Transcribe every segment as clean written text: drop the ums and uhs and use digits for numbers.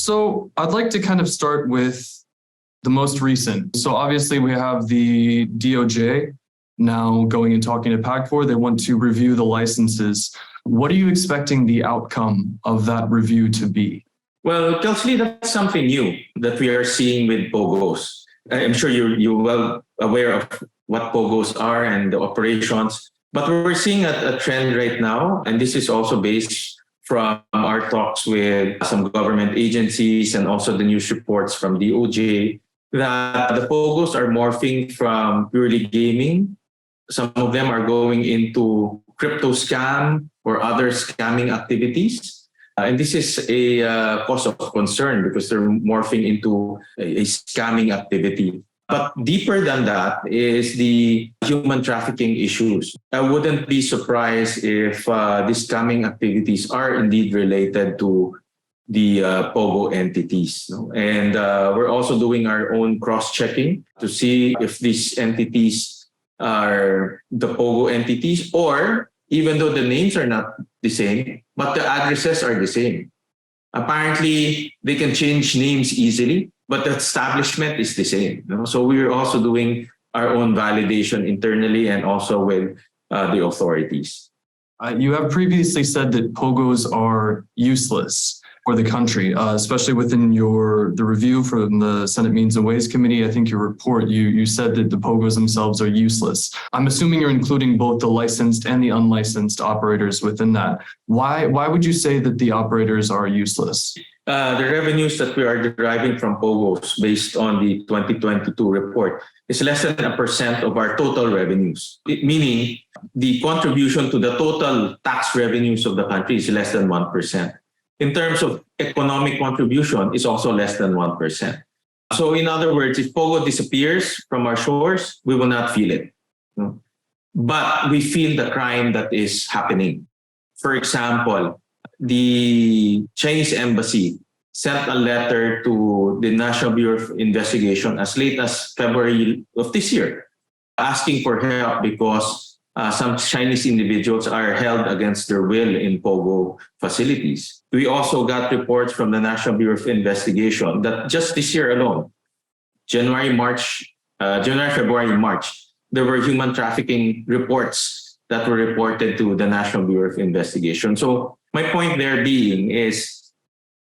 So I'd like to kind of start with the most recent. So obviously we have the DOJ now going and talking to PAC4. They want to review the licenses. What are you expecting the outcome of that review to be? Well, Kelsey, that's something new that we are seeing with POGOs. I'm sure you're well aware of what POGOs are and the operations, but we're seeing a trend right now, and this is also based from our talks with some government agencies and also the news reports from DOJ, that the POGOs are morphing from purely gaming. Some of them are going into crypto scam or other scamming activities. And this is a cause of concern because they're morphing into a scamming activity. But deeper than that is the human trafficking issues. I wouldn't be surprised if these scamming activities are indeed related to the POGO entities. And we're also doing our own cross-checking to see if these entities are the POGO entities, or even though the names are not the same, but the addresses are the same. Apparently, they can change names easily, but the establishment is the same. So we're also doing our own validation internally and also with the authorities. You have previously said that POGOs are useless for the country, especially within the review from the Senate Means and Ways Committee. I think your report, you said that the POGOs themselves are useless. I'm assuming you're including both the licensed and the unlicensed operators within that. Why would you say that the operators are useless? The revenues that we are deriving from POGOs based on the 2022 report is less than 1% of our total revenues, meaning the contribution to the total tax revenues of the country is less than 1%. In terms of economic contribution, it's also less than 1%. So in other words, if POGO disappears from our shores, we will not feel it. But we feel the crime that is happening. For example, the Chinese embassy sent a letter to the National Bureau of Investigation as late as February of this year, asking for help because some Chinese individuals are held against their will in POGO facilities. We also got reports from the National Bureau of Investigation that just this year alone, January, February, March, there were human trafficking reports that were reported to the National Bureau of Investigation. So my point there being is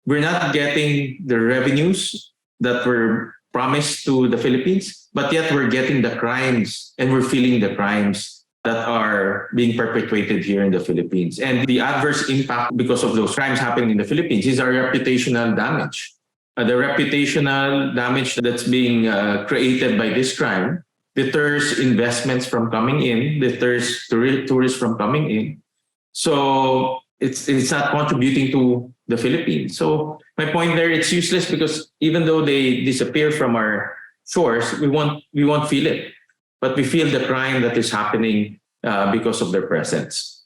we're not getting the revenues that were promised to the Philippines, but yet we're getting the crimes and we're feeling the crimes that are being perpetrated here in the Philippines. And the adverse impact because of those crimes happening in the Philippines is our reputational damage. The reputational damage that's being created by this crime deters investments from coming in, deters tourists from coming in. So it's not contributing to the Philippines. So my point there, it's useless because even though they disappear from our shores, we won't feel it. But we feel the crime that is happening because of their presence.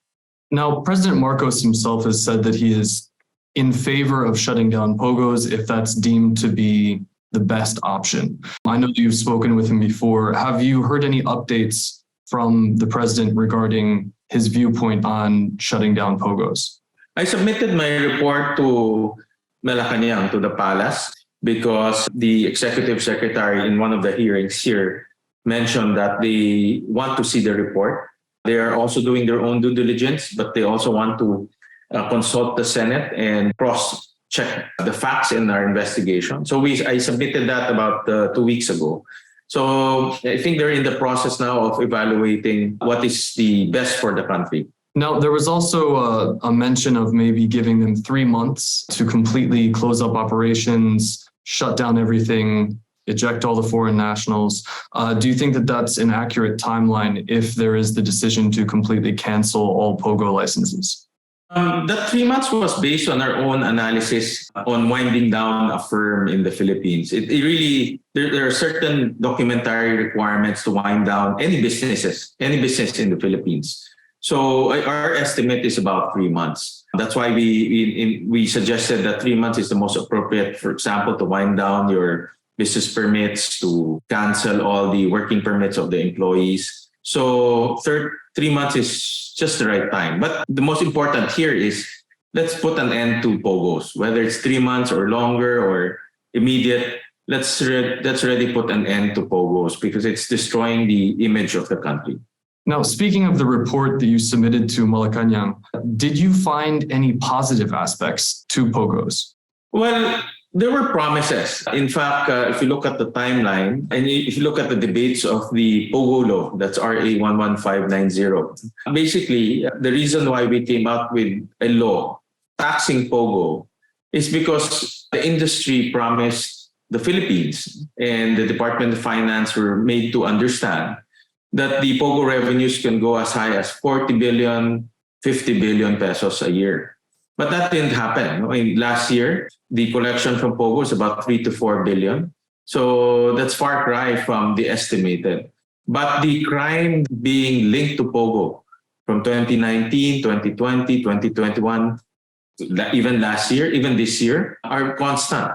Now, President Marcos himself has said that he is in favor of shutting down POGOs if that's deemed to be the best option. I know you've spoken with him before. Have you heard any updates from the president regarding his viewpoint on shutting down POGOs? I submitted my report to Malacanang, to the palace, because the executive secretary in one of the hearings here mentioned that they want to see the report. They are also doing their own due diligence, but they also want to consult the Senate and cross-check the facts in our investigation. So I submitted that about 2 weeks ago. So I think they're in the process now of evaluating what is the best for the country. Now, there was also a mention of maybe giving them 3 months to completely close up operations, shut down everything, eject all the foreign nationals. Do you think that that's an accurate timeline if there is the decision to completely cancel all POGO licenses? That 3 months was based on our own analysis on winding down a firm in the Philippines. It really, there are certain documentary requirements to wind down any business in the Philippines. So our estimate is about 3 months. That's why we suggested that 3 months is the most appropriate, for example, to wind down your business permits, to cancel all the working permits of the employees. So 3 months is just the right time. But the most important here is let's put an end to POGOs, whether it's 3 months or longer or immediate. Let's already put an end to POGOs because it's destroying the image of the country. Now, speaking of the report that you submitted to Malacanang, did you find any positive aspects to POGOs? Well, there were promises. In fact, if you look at the timeline and if you look at the debates of the POGO law, that's RA 11590, basically the reason why we came out with a law taxing POGO is because the industry promised the Philippines and the Department of Finance were made to understand that the POGO revenues can go as high as 40 billion, 50 billion pesos a year. But that didn't happen. Last year, the collection from POGO is about 3 to 4 billion. So that's far cry from the estimated. But the crime being linked to POGO from 2019, 2020, 2021, even last year, even this year, are constant.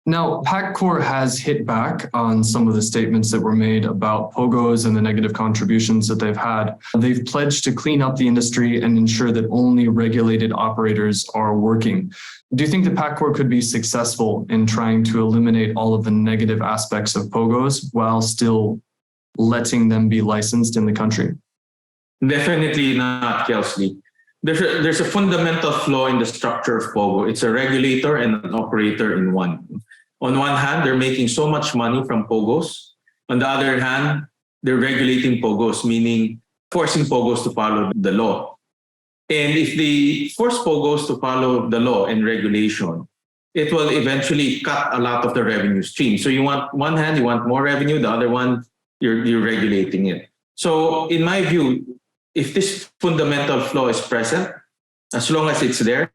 Now, PAGCOR has hit back on some of the statements that were made about POGOs and the negative contributions that they've had. They've pledged to clean up the industry and ensure that only regulated operators are working. Do you think that PAGCOR could be successful in trying to eliminate all of the negative aspects of POGOs while still letting them be licensed in the country? Definitely not, Kelsey. There's a fundamental flaw in the structure of POGO. It's a regulator and an operator in one. On one hand, they're making so much money from POGOs. On the other hand, they're regulating POGOs, meaning forcing POGOs to follow the law. And if they force POGOs to follow the law and regulation, it will eventually cut a lot of the revenue stream. So you want one hand, you want more revenue, the other one, you're regulating it. So in my view, if this fundamental flaw is present, as long as it's there,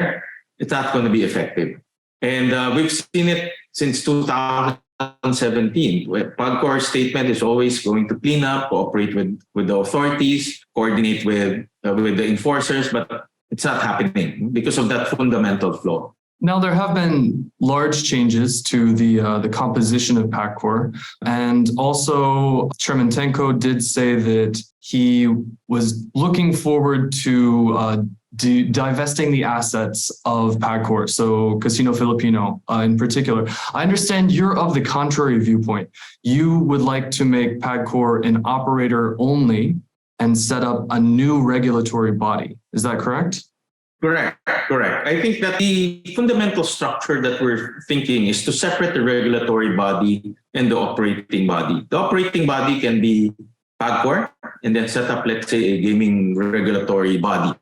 it's not going to be effective. And we've seen it since 2017. PAGCOR's statement is always going to clean up, cooperate with the authorities, coordinate with the enforcers, but it's not happening because of that fundamental flaw. Now, there have been large changes to the composition of PAGCOR, and also Chairman Tenko did say that he was looking forward to divesting the assets of PAGCOR, so Casino Filipino in particular. I understand you're of the contrary viewpoint. You would like to make PAGCOR an operator only and set up a new regulatory body. Is that correct? Correct. I think that the fundamental structure that we're thinking is to separate the regulatory body and the operating body. The operating body can be PAGCOR and then set up, let's say, a gaming regulatory body.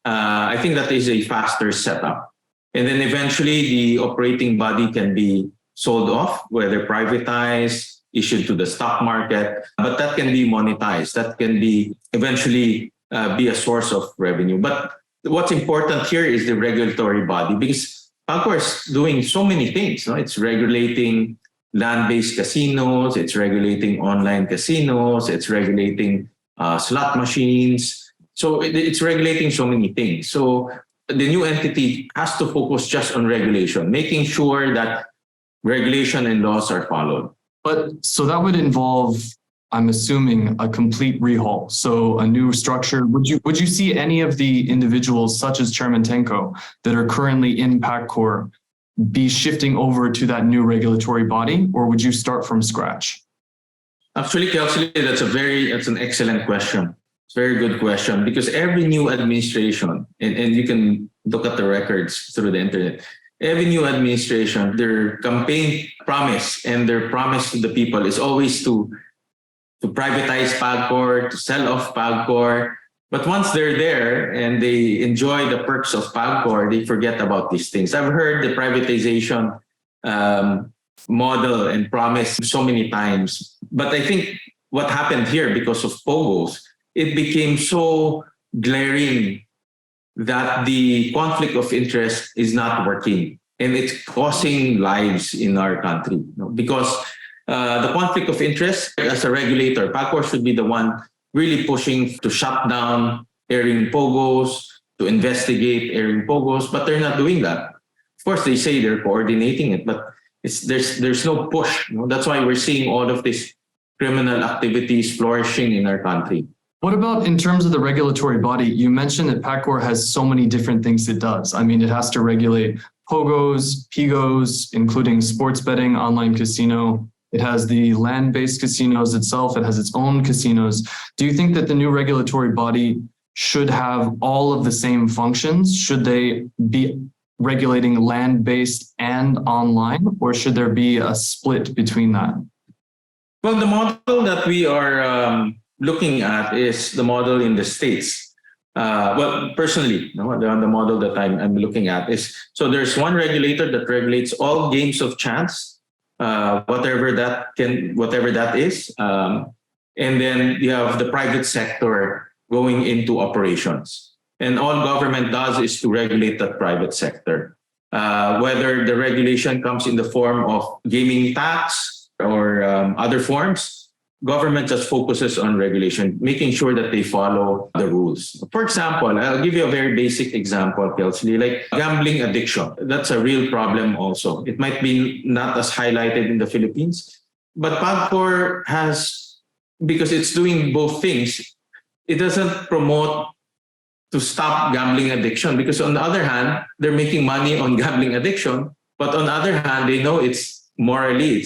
I think that is a faster setup. And then eventually the operating body can be sold off, whether privatized, issued to the stock market, but that can be monetized. That can be eventually be a source of revenue. But what's important here is the regulatory body because PAGCOR is doing so many things. No? It's regulating land-based casinos, it's regulating online casinos, it's regulating slot machines. So it's regulating so many things. So the new entity has to focus just on regulation, making sure that regulation and laws are followed. But so that would involve, I'm assuming, a complete rehaul. So a new structure. Would you see any of the individuals, such as Chairman Tenko, that are currently in PAGCOR, be shifting over to that new regulatory body, or would you start from scratch? Actually, Kelsey, that's an excellent question. It's a very good question because every new administration, and you can look at the records through the internet, every new administration, their campaign promise and their promise to the people is always to privatize PAGCOR, to sell off PAGCOR. But once they're there and they enjoy the perks of PAGCOR, they forget about these things. I've heard the privatization model and promise so many times. But I think what happened here because of POGOs, it became so glaring that the conflict of interest is not working. And it's causing lives in our country. Because the conflict of interest, as a regulator, PAGCOR should be the one really pushing to shut down airing POGOs, to investigate airing POGOs, but they're not doing that. Of course, they say they're coordinating it, but there's no push. That's why we're seeing all of these criminal activities flourishing in our country. What about in terms of the regulatory body? You mentioned that PACOR has so many different things it does. I mean, it has to regulate POGOs, POGOs, including sports betting, online casino. It has the land-based casinos itself. It has its own casinos. Do you think that the new regulatory body should have all of the same functions? Should they be regulating land-based and online, or should there be a split between that? Well, the model that we are looking at is the model in the States. Well, personally, the model that I'm looking at is, so there's one regulator that regulates all games of chance, whatever that is. And then you have the private sector going into operations. And all government does is to regulate that private sector. Whether the regulation comes in the form of gaming tax or other forms, government just focuses on regulation, making sure that they follow the rules. For example, I'll give you a very basic example, Kelsey, like gambling addiction. That's a real problem also. It might be not as highlighted in the Philippines, but PAGCOR has, because it's doing both things, it doesn't promote to stop gambling addiction, because on the other hand, they're making money on gambling addiction, but on the other hand, they know it's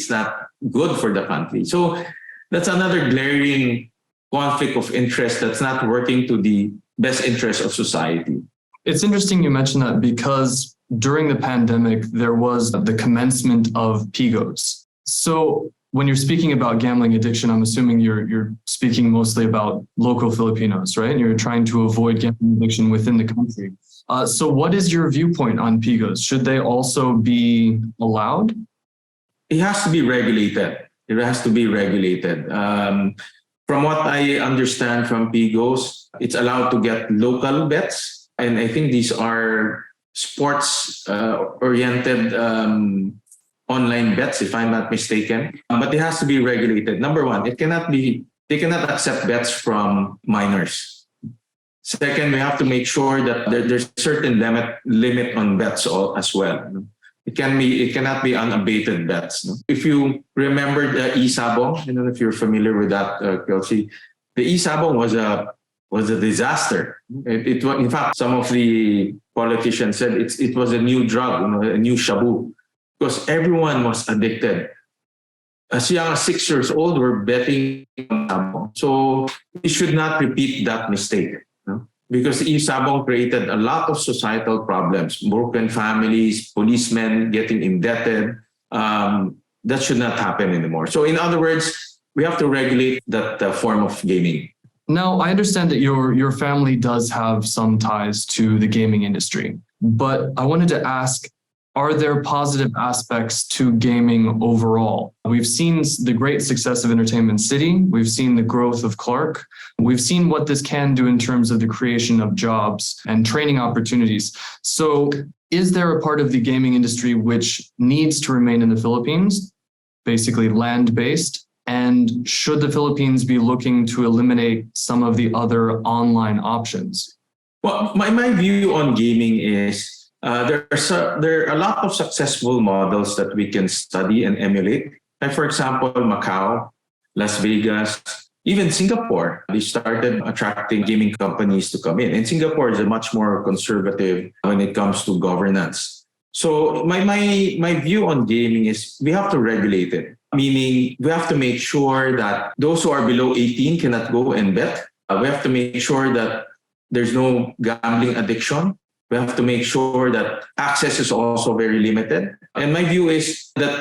not good for the country. So that's another glaring conflict of interest that's not working to the best interest of society. It's interesting you mentioned that, because during the pandemic, there was the commencement of POGOs. So when you're speaking about gambling addiction, I'm assuming you're speaking mostly about local Filipinos, right? You're trying to avoid gambling addiction within the country. So what is your viewpoint on POGOs? Should they also be allowed? It has to be regulated. It has to be regulated. From what I understand from POGOs, it's allowed to get local bets. And I think these are sports-oriented online bets, if I'm not mistaken. But it has to be regulated. Number one, they cannot accept bets from minors. Second, we have to make sure that there's a certain limit on bets as well. It cannot be unabated bets. If you remember the e-sabong, I don't know if you're familiar with that, Kelsey. The e-sabong was a disaster. It was, in fact, some of the politicians said it was a new drug, a new shabu, because everyone was addicted. As young as 6 years old, were betting on sabong. So we should not repeat that mistake. Because e-sabong created a lot of societal problems, broken families, policemen getting indebted. That should not happen anymore. So in other words, we have to regulate that form of gaming. Now, I understand that your family does have some ties to the gaming industry, but I wanted to ask, are there positive aspects to gaming overall? We've seen the great success of Entertainment City. We've seen the growth of Clark. We've seen what this can do in terms of the creation of jobs and training opportunities. So is there a part of the gaming industry which needs to remain in the Philippines, basically land-based? And should the Philippines be looking to eliminate some of the other online options? Well, my view on gaming is there are a lot of successful models that we can study and emulate. Like, for example, Macau, Las Vegas, even Singapore. They started attracting gaming companies to come in. And Singapore is much more conservative when it comes to governance. So my view on gaming is we have to regulate it. Meaning we have to make sure that those who are below 18 cannot go and bet. We have to make sure that there's no gambling addiction. We have to make sure that access is also very limited. And my view is that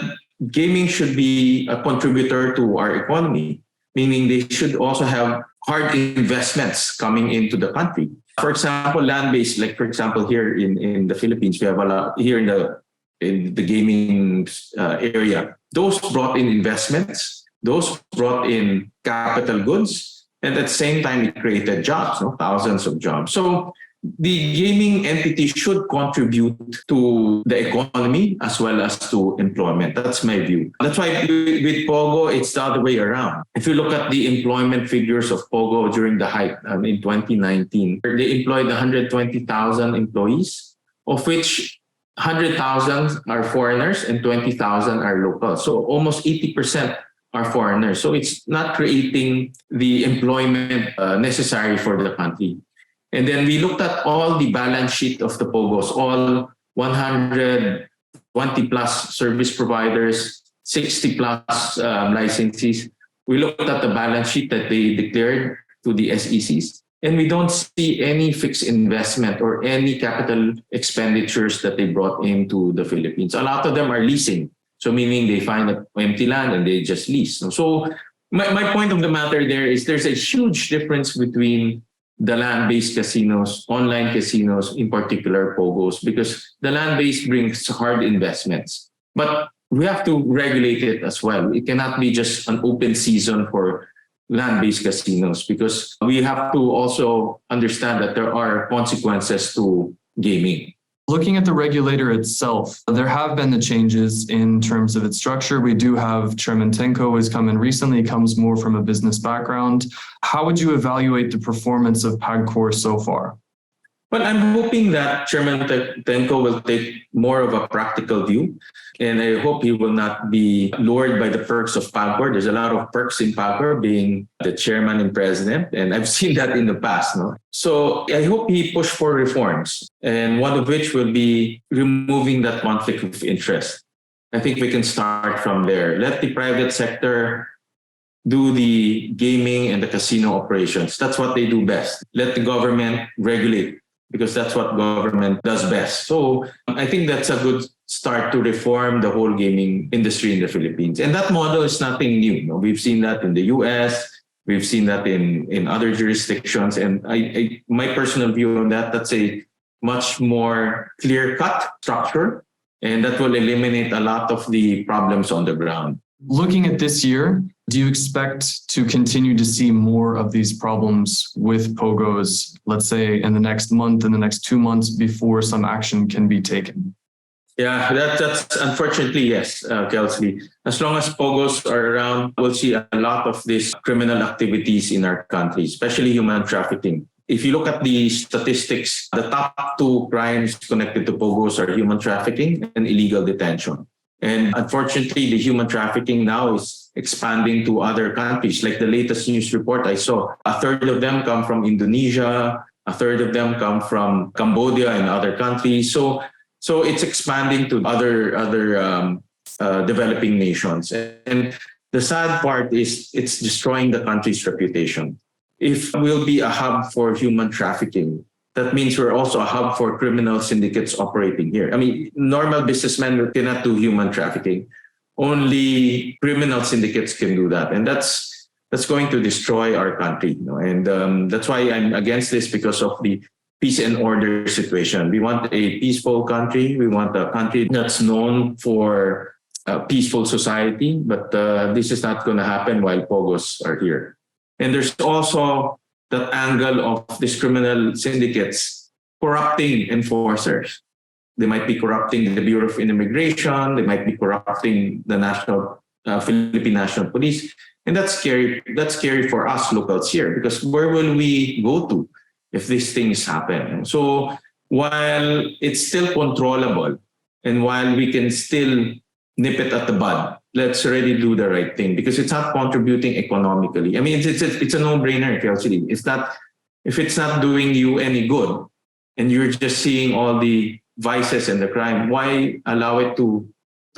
gaming should be a contributor to our economy, meaning they should also have hard investments coming into the country. For example, land-based, like for example, here in the Philippines, we have a lot here in the gaming area. Those brought in investments, those brought in capital goods, and at the same time, it created jobs, thousands of jobs. So the gaming entity should contribute to the economy as well as to employment. That's my view. That's why with POGO, it's the other way around. If you look at the employment figures of POGO during the height in 2019, they employed 120,000 employees, of which 100,000 are foreigners and 20,000 are local. So almost 80% are foreigners. So it's not creating the employment necessary for the country. And then we looked at all the balance sheet of the POGOs, all 120 plus service providers, 60 plus licensees. We looked at the balance sheet that they declared to the SECs, and we don't see any fixed investment or any capital expenditures that they brought into the Philippines. A lot of them are leasing. So meaning they find an empty land and they just lease. So my point of the matter there is there's a huge difference between the land-based casinos, online casinos, in particular POGOs, because the land-based brings hard investments. But we have to regulate it as well. It cannot be just an open season for land-based casinos, because we have to also understand that there are consequences to gaming. Looking at the regulator itself, there have been the changes in terms of its structure. We do have Chairman Tenko has come in recently, comes more from a business background. How would you evaluate the performance of PAGCOR so far? Well, I'm hoping that Chairman Tenko will take more of a practical view, and I hope he will not be lured by the perks of PAGCOR. There's a lot of perks in PAGCOR being the chairman and president, and I've seen that in the past. No? So I hope he push for reforms, and one of which will be removing that conflict of interest. I think we can start from there. Let the private sector do the gaming and the casino operations. That's what they do best. Let the government regulate, because that's what government does best. So I think that's a good start to reform the whole gaming industry in the Philippines. And that model is nothing new. You know, we've seen that in the US, we've seen that in other jurisdictions. And my personal view on that, that's a much more clear-cut structure, and that will eliminate a lot of the problems on the ground. Looking at this year, do you expect to continue to see more of these problems with POGOs, let's say in the next month, in the next 2 months, before some action can be taken? Yeah, that's unfortunately, yes, Kelsey. As long as POGOs are around, we'll see a lot of these criminal activities in our country, especially human trafficking. If you look at the statistics, the top two crimes connected to POGOs are human trafficking and illegal detention. And unfortunately, the human trafficking now is expanding to other countries. Like the latest news report I saw, a third of them come from Indonesia, a third of them come from Cambodia and other countries. So it's expanding to other developing nations. And the sad part is it's destroying the country's reputation. If we'll be a hub for human trafficking, that means we're also a hub for criminal syndicates operating here. I mean, normal businessmen cannot do human trafficking. Only criminal syndicates can do that. And that's going to destroy our country. You know? And that's why I'm against this, because of the peace and order situation. We want a peaceful country. We want a country that's known for a peaceful society. But this is not going to happen while POGOs are here. And there's also that angle of these criminal syndicates corrupting enforcers. They might be corrupting the Bureau of Immigration. They might be corrupting the Philippine National Police. And that's scary. That's scary for us locals here, because where will we go to if these things happen? So while it's still controllable and while we can still nip it at the bud, let's already do the right thing, because it's not contributing economically. I mean, it's a no-brainer, Kelsey. If it's not doing you any good and you're just seeing all the vices and the crime, why allow it to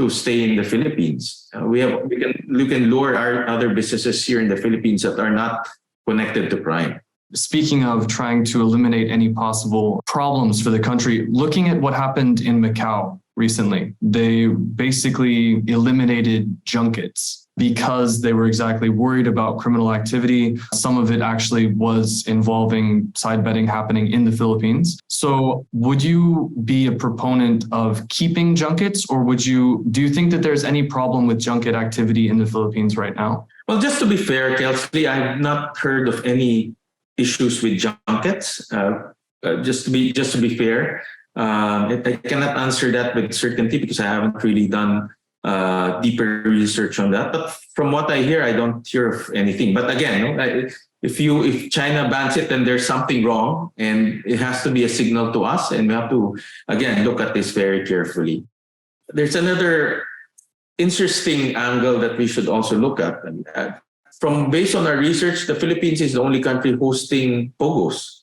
stay in the Philippines? We can lure our other businesses here in the Philippines that are not connected to crime. Speaking of trying to eliminate any possible problems for the country, looking at what happened in Macau recently, they basically eliminated junkets because they were exactly worried about criminal activity. Some of it actually was involving side betting happening in the Philippines. So would you be a proponent of keeping junkets, or do you think that there's any problem with junket activity in the Philippines right now? Well, just to be fair, Kelsey, I've not heard of any issues with junkets. Just to be fair, I cannot answer that with certainty because I haven't really done deeper research on that. But from what I hear, I don't hear of anything. But again, if China bans it, then there's something wrong, and it has to be a signal to us, and we have to again look at this very carefully. There's another interesting angle that we should also look at. From based on our research, the Philippines is the only country hosting POGOs.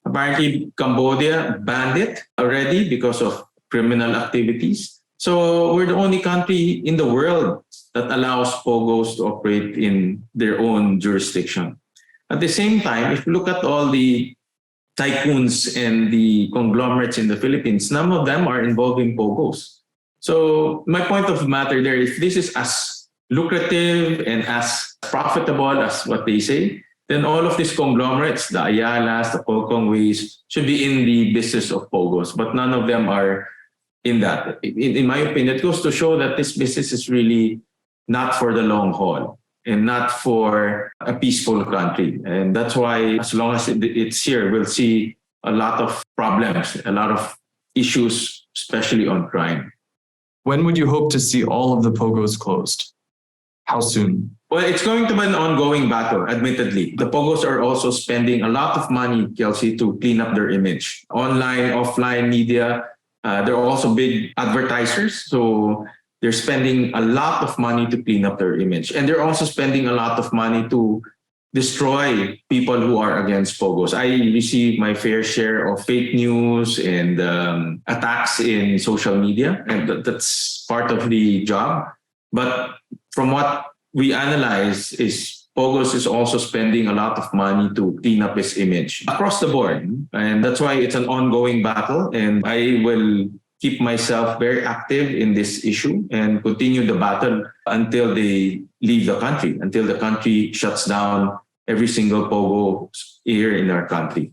Apparently, Cambodia banned it already because of criminal activities. So we're the only country in the world that allows POGOs to operate in their own jurisdiction. At the same time, if you look at all the tycoons and the conglomerates in the Philippines, none of them are involved in POGOs. So my point of matter there, if this is as lucrative and as profitable as what they say, then all of these conglomerates, the Ayalas, the Polkongways, should be in the business of POGOs, but none of them are in that. In my opinion, it goes to show that this business is really not for the long haul and not for a peaceful country. And that's why as long as it's here, we'll see a lot of problems, a lot of issues, especially on crime. When would you hope to see all of the POGOs closed? How soon? Well, it's going to be an ongoing battle, admittedly. The POGOs are also spending a lot of money, Kelsey, to clean up their image. Online, offline media, they're also big advertisers. So they're spending a lot of money to clean up their image. And they're also spending a lot of money to destroy people who are against POGOs. I receive my fair share of fake news and attacks in social media, and that's part of the job. But from what we analyze is POGOs is also spending a lot of money to clean up its image across the board. And that's why it's an ongoing battle. And I will keep myself very active in this issue and continue the battle until they leave the country, until the country shuts down every single POGO here in our country.